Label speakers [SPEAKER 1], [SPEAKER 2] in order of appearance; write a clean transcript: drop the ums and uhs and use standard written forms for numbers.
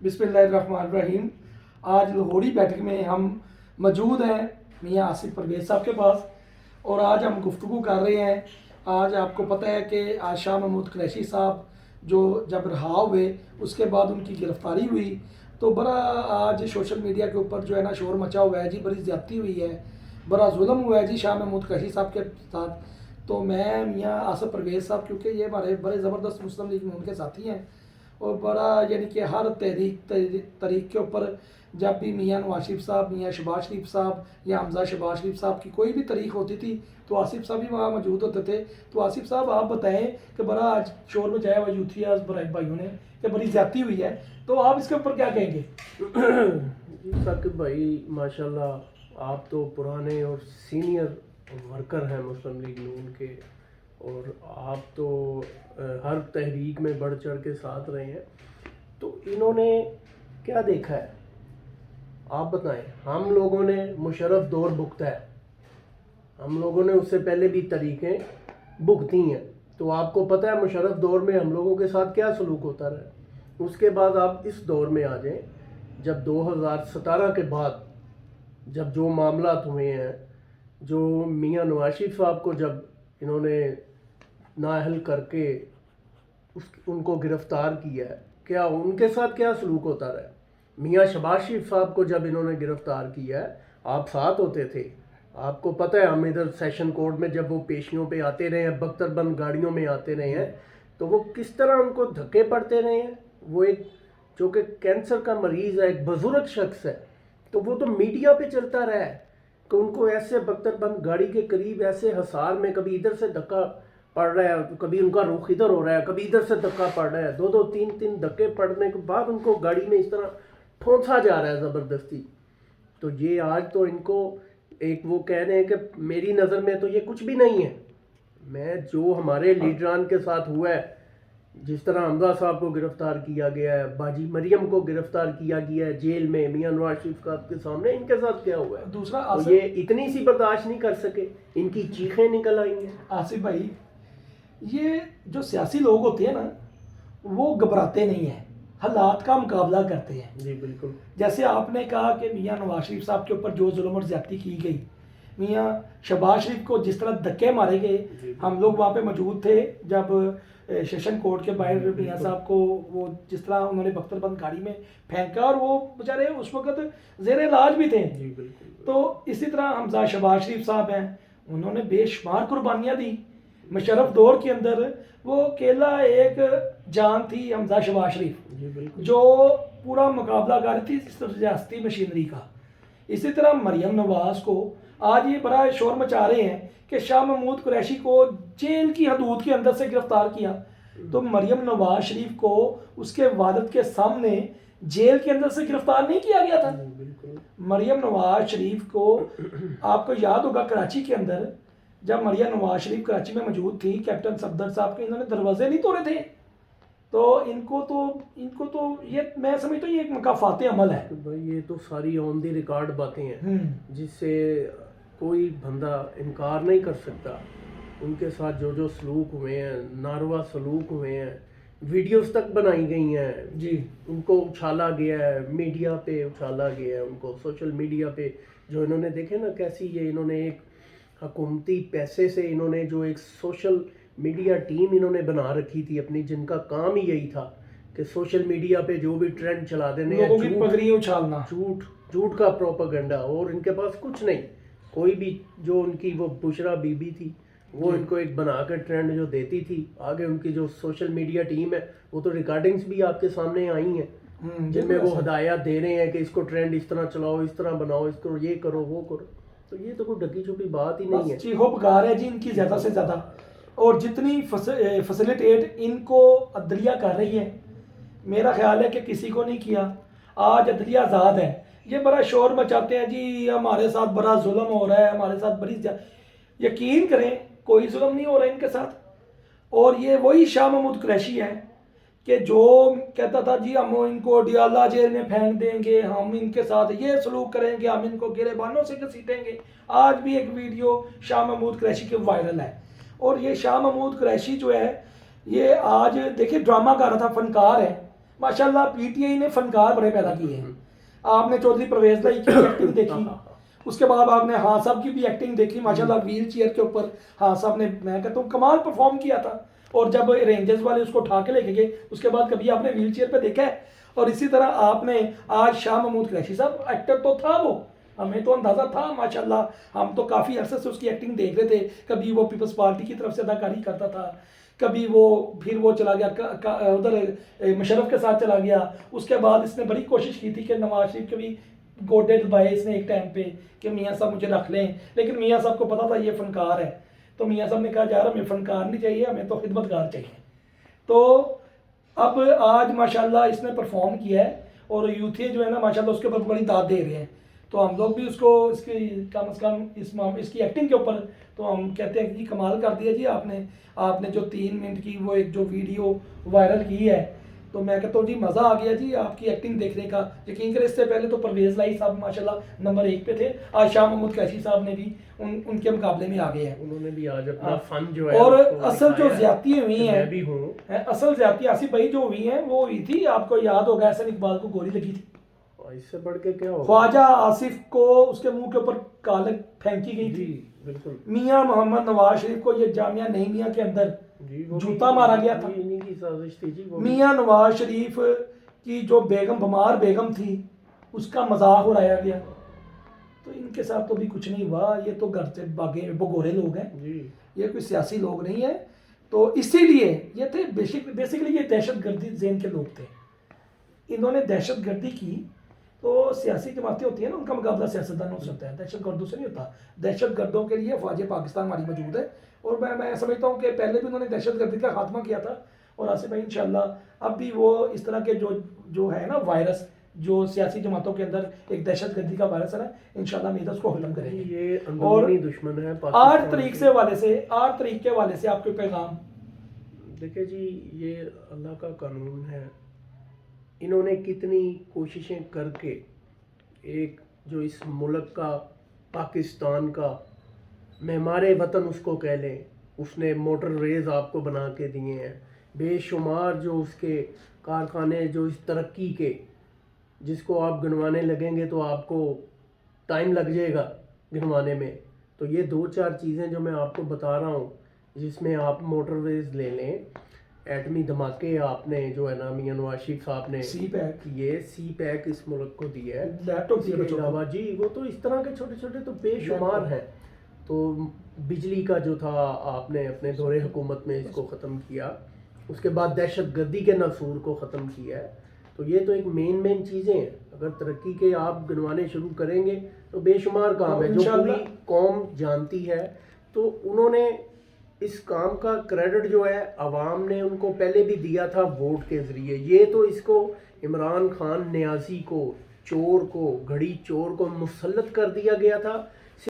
[SPEAKER 1] बिस्मिल्लाहिर्रहमानिर्रहीम। आज लाहौरी बैठक में हम मौजूद हैं मियाँ आसिफ परवेज़ साहब के पास, और आज हम गुफ्तगू कर रहे हैं। आज आपको पता है कि आज शाह महमूद कुरैशी साहब जो जब रहा हुए उसके बाद उनकी गिरफ़्तारी हुई, तो बड़ा आज सोशल मीडिया के ऊपर जो है ना शोर मचा हुआ है जी, बड़ी ज़्यादती हुई है, बड़ा जुल्म हुआ है जी शाह महमूद कुरैशी साहब के साथ। तो मैं मियाँ आसिफ परवेज़ साहब, क्योंकि ये हमारे बड़े ज़बरदस्त मुस्लिम लीग नून के साथी हैं, और बड़ा यानी कि हर तरीक के ऊपर जब भी मियाँ नवाज शरीफ साहब, मियाँ शहबाज शरीफ साहब या हमजा शहबाज शरीफ साहब की कोई भी तारीख होती थी तो आसिफ साहब भी वहाँ मौजूद होते थे। तो आसिफ साहब आप बताएं कि बड़ा आज शोर मचाया हुआ यूथियाज भाइयों ने कि बड़ी ज़्यादती हुई है, तो आप इसके ऊपर क्या कहेंगे?
[SPEAKER 2] जी साकिब भाई, माशाल्लाह आप तो पुराने और सीनियर वर्कर हैं मुस्लिम लीग नून के, और आप तो हर तहरीक में बढ़ चढ़ के साथ रहे हैं। तो इन्होंने क्या देखा है आप बताएं। हम लोगों ने मुशर्रफ दौर भुगता है, हम लोगों ने उससे पहले भी तरीक़ें भुगती हैं। तो आपको पता है मुशर्रफ दौर में हम लोगों के साथ क्या सलूक होता रहा। उसके बाद आप इस दौर में आ जाएं जब 2017 के बाद जब जो मामलात हुए हैं, जो मियाँ नवाज शरीफ साहब को जब इन्होंने नाअहल करके उनको गिरफ़्तार किया है, क्या उनके साथ क्या सलूक होता रहा। मियाँ शहबाज शरीफ साहब को जब इन्होंने गिरफ़्तार किया है, आप साथ होते थे। आपको पता है हम इधर सेशन कोर्ट में जब वो पेशियों पे आते रहे हैं, बख्तरबंद गाड़ियों में आते रहे हैं, तो वो किस तरह उनको धक्के पड़ते रहे हैं। वो एक जो कि कैंसर का मरीज़ है, एक बुजुर्ग शख्स है, तो वो तो मीडिया पे चलता रहा है कि उनको ऐसे बख्तरबंद गाड़ी के करीब ऐसे हसार में कभी इधर से धक्का पड़ रहा है, कभी उनका रुख इधर हो रहा है, कभी इधर से धक्का पड़ रहा है। दो दो तीन तीन धक्के पड़ने के बाद उनको गाड़ी में इस तरह ठोंसा जा रहा है ज़बरदस्ती। तो ये आज तो इनको एक वो कह रहे हैं कि मेरी नज़र में तो ये कुछ भी नहीं है। मैं जो हमारे लीडरान के साथ हुआ है, जिस तरह हमजा साहब को गिरफ़्तार किया गया है, बाजी मरियम को गिरफ़्तार किया गया है जेल में, मियाँ नवाज शरीफ साहब के सामने इनके साथ क्या हुआ है।
[SPEAKER 1] दूसरा
[SPEAKER 2] तो ये इतनी सी बर्दाश्त नहीं कर सके, इनकी चीखें निकल आई हैं।
[SPEAKER 1] आसिफ भाई, ये जो सियासी लोग होते हैं ना, वो घबराते नहीं हैं, हालात का मुकाबला करते हैं।
[SPEAKER 2] जी बिल्कुल।
[SPEAKER 1] जैसे आपने कहा कि मियाँ नवाज शरीफ साहब के ऊपर जो जुल्म और ज़्यादती की गई, मियाँ शहबाज शरीफ को जिस तरह धक्के मारे गए, हम लोग वहाँ पे मौजूद थे जब सेशन कोर्ट के बाहर मियाँ साहब को वो जिस तरह उन्होंने बख्तरबंद गाड़ी में फेंका, और वो बेचारे उस वक्त ज़ेर इलाज भी थे।
[SPEAKER 2] जी बिल्कुल।
[SPEAKER 1] तो इसी तरह हमजा शहबाज शरीफ साहब हैं, उन्होंने बेशुमार कुर्बानियाँ दी मुशर्रफ दौर के अंदर। वो अकेला एक जान थी हमजा शहबाज शरीफ जो पूरा मुकाबला कर रही थी रियासती मशीनरी का। इसी तरह मरियम नवाज को आज ये बड़ा शोर मचा रहे हैं कि शाह महमूद कुरैशी को जेल की हदूद के अंदर से गिरफ्तार किया। तो मरियम नवाज शरीफ को उसके वालिद के सामने जेल के अंदर से गिरफ्तार नहीं किया गया था। मरियम नवाज शरीफ को आपको याद होगा कराची के अंदर जब मरियम नवाज शरीफ कराची में मौजूद थी, कैप्टन सफदर साहब के इन्होंने दरवाजे नहीं तोड़े थे। तो इनको तो ये मैं समझता हूँ ये एक मकाफात अमल है।
[SPEAKER 2] तो भाई ये तो सारी ऑन दी रिकॉर्ड बातें हैं जिससे कोई बंदा इनकार नहीं कर सकता। उनके साथ जो जो सलूक हुए हैं, नारवा सलूक हुए हैं, वीडियोस तक बनाई गई हैं जी। उनको उछाला गया है, मीडिया पे उछाला गया है उनको, सोशल मीडिया पे जो इन्होंने देखे ना कैसी ये इन्होंने एक हुकूमती पैसे से इन्होंने जो एक सोशल मीडिया टीम इन्होंने बना रखी थी अपनी, जिनका काम ही यही था कि सोशल मीडिया पे जो भी ट्रेंड चला देने,
[SPEAKER 1] लोगों की पगड़ियां उछालना,
[SPEAKER 2] झूठ का प्रोपेगेंडा। और इनके पास कुछ नहीं, कोई भी जो उनकी वो बुशरा बीबी थी वो इनको एक बना कर ट्रेंड जो देती थी, आगे उनकी जो सोशल मीडिया टीम है वो तो रिकॉर्डिंग्स भी आपके सामने आई हैं जिनमें वो हदायत दे रहे हैं कि इसको ट्रेंड इस तरह चलाओ, इस तरह बनाओ, इसको ये करो वो करो। तो ये तो कोई ढकी छुपी बात ही नहीं है।
[SPEAKER 1] चीखो पुकार है जी इनकी ज़्यादा से ज़्यादा, और जितनी फैसिलिटेट इनको अदलिया कर रही है, मेरा ख्याल है कि किसी को नहीं किया। आज अदलिया आज़ाद है, ये बड़ा शोर मचाते हैं जी हमारे साथ बड़ा जुल्म हो रहा है, हमारे साथ बड़ी यकीन करें कोई जुल्म नहीं हो रहा है इनके साथ। और ये वही शाह महमूद कुरैशी है कि जो कहता था जी हम इनको डियाला जेल में फेंक देंगे, हम इनके साथ ये सलूक करेंगे, हम इनको गिरेबानों से घसीटेंगे। आज भी एक वीडियो शाह महमूद कुरैशी के वायरल है, और ये शाह महमूद कुरैशी जो है ये आज देखिए ड्रामा कर रहा था, फनकार है, माशाल्लाह पीटीआई ने फनकार बड़े पैदा किए हैं। आपने चौधरी परवेज लाई की एक्टिंग देखी, उसके बाद आपने हाँ साहब की भी एक्टिंग देखी माशाल्लाह, व्हील चेयर के ऊपर हाँ साहब ने मैं कहता हूँ कमाल परफॉर्म किया था। और जब रेंजर्स वाले उसको उठा के लेके गए उसके बाद कभी आपने व्हील चेयर पे देखा है? और इसी तरह आपने आज शाह महमूद कुरैशी साहब, एक्टर तो था वो, हमें तो अंदाज़ा था माशाल्लाह, हम तो काफ़ी अरसे से उसकी एक्टिंग देख रहे थे। कभी वो पीपल्स पार्टी की तरफ से अदाकारी करता था, कभी वो फिर वो चला गया उधर मुशर्रफ के साथ चला गया। उसके बाद इसने बड़ी कोशिश की थी कि नवाज शरीफ के भी गोडे दबाए इसने एक टाइम पे कि मियाँ साहब मुझे रख लें, लेकिन मियाँ साहब को पता था ये फनकार है, तो मियाँ साहब ने कहा यार हमें फनकार नहीं चाहिए, हमें तो खिदमतगार चाहिए। तो अब आज माशाल्लाह इसने परफॉर्म किया है और यूथिया जो है ना माशाल्लाह उसके ऊपर बड़ी दाद दे रहे हैं। तो हम लोग भी उसको इसकी कम से कम इसकी एक्टिंग के ऊपर तो हम कहते हैं कि कमाल कर दिया जी आपने जो 3 मिनट की वो एक जो वीडियो वायरल की है, तो मैं कहता हूँ जी मज़ा आ गया जी आपकी एक्टिंग देखने का। यकीन करें इससे पहले तो परवेज़ लाई साहब माशाल्लाह नंबर 1 पे थे, आज शाह महमूद कुरैशी साहब ने भी उनके मुकाबले में आ गए हैं।
[SPEAKER 2] उन्होंने भी आज अपना फन जो है
[SPEAKER 1] और
[SPEAKER 2] उसको
[SPEAKER 1] असल जो
[SPEAKER 2] दिखाया
[SPEAKER 1] ज्यादती हुई
[SPEAKER 2] है।
[SPEAKER 1] हैं,
[SPEAKER 2] मैं भी हूँ।
[SPEAKER 1] असल ज्यादती आसिफ भाई जो हुई हैं वो हुई थी, आपको याद होगा एहसन इकबाल को गोली लगी थी,
[SPEAKER 2] और इससे बढ़ के क्या होगा?
[SPEAKER 1] ख्वाजा आसिफ को उसके मुंह के ऊपर कालक फेंकी गई
[SPEAKER 2] जी
[SPEAKER 1] थी,
[SPEAKER 2] बिल्कुल
[SPEAKER 1] मियां मोहम्मद नवाज शरीफ को ये जामिया नई मियां के अंदर
[SPEAKER 2] जी, वो
[SPEAKER 1] जूता मारा गया था।
[SPEAKER 2] ये इन्हीं की साजिश थी जी। वो
[SPEAKER 1] मियां नवाज शरीफ की जो बेगम बीमार बेगम थी उसका मजाक उड़ाया गया। तो इनके साथ तो भी कुछ नहीं हुआ, ये तो घर से भागे भगोरे लोग हैं,
[SPEAKER 2] जी
[SPEAKER 1] ये कोई सियासी लोग नहीं है। तो इसीलिए ये थे बेसिकली ये दहशत गर्दी ज़ेन के लोग थे, इन्होंने दहशत गर्दी की। तो सियासी जमातें होती हैं ना, उनका मुकाबला सियासतदानों से होता है, दहशत गर्दों से नहीं होता। दहशत गर्दों के लिए फ़ौज पाकिस्तान हमारी मौजूद है, और मैं समझता हूँ कि पहले भी उन्होंने दहशत गर्दी का खात्मा किया था, और आसिफ भाई इंशाल्लाह अब भी वो इस तरह के जो है ना वायरस जो सियासी जमातों के अंदर एक दहशत गर्दी का वायरस है, इंशाल्लाह उम्मीद है उसको खत्म करेंगे।
[SPEAKER 2] ये
[SPEAKER 1] और
[SPEAKER 2] अंदरूनी दुश्मन है
[SPEAKER 1] 8
[SPEAKER 2] पाकिस्तान
[SPEAKER 1] तारीख
[SPEAKER 2] के।
[SPEAKER 1] से वाले से 8 तारीख के वाले से आपके पैगाम?
[SPEAKER 2] देखिए जी, ये अल्लाह का कानून है। इन्होंने कितनी कोशिशें करके एक जो इस मुल्क का पाकिस्तान का मेहमारे वतन उसको कह लें, उसने मोटर वेज आपको बना के दिए हैं, बेशुमार जो उसके कारखाने जो इस तरक्की के, जिसको आप गिनवाने लगेंगे तो आपको टाइम लग जाएगा गिनवाने में। तो ये 2-4 चीज़ें जो मैं आपको बता रहा हूँ, जिसमें आप मोटरवेज ले लें, एटमी धमाके आपने जो है ना मियां नवाज शरीफ साहब ने
[SPEAKER 1] सी पैक,
[SPEAKER 2] ये सी पैक इस मुल्क को दिया है।
[SPEAKER 1] लैपटॉप
[SPEAKER 2] इसके अलावा जी वो तो इस तरह के छोटे छोटे तो बेशुमार हैं। तो बिजली का जो था आपने अपने दौरे हुकूमत में इसको ख़त्म किया, उसके बाद दहशत गर्दी के नसूर को ख़त्म किया है। तो ये तो एक मेन चीज़ें हैं। अगर तरक्की के आप गिनवाने शुरू करेंगे तो बेशुमार काम है जो पूरी कौम जानती है। तो उन्होंने इस काम का क्रेडिट जो है अवाम ने उनको पहले भी दिया था वोट के ज़रिए। ये तो इसको इमरान खान न्याजी को, चोर को, घड़ी चोर को मुसल्लत कर दिया गया था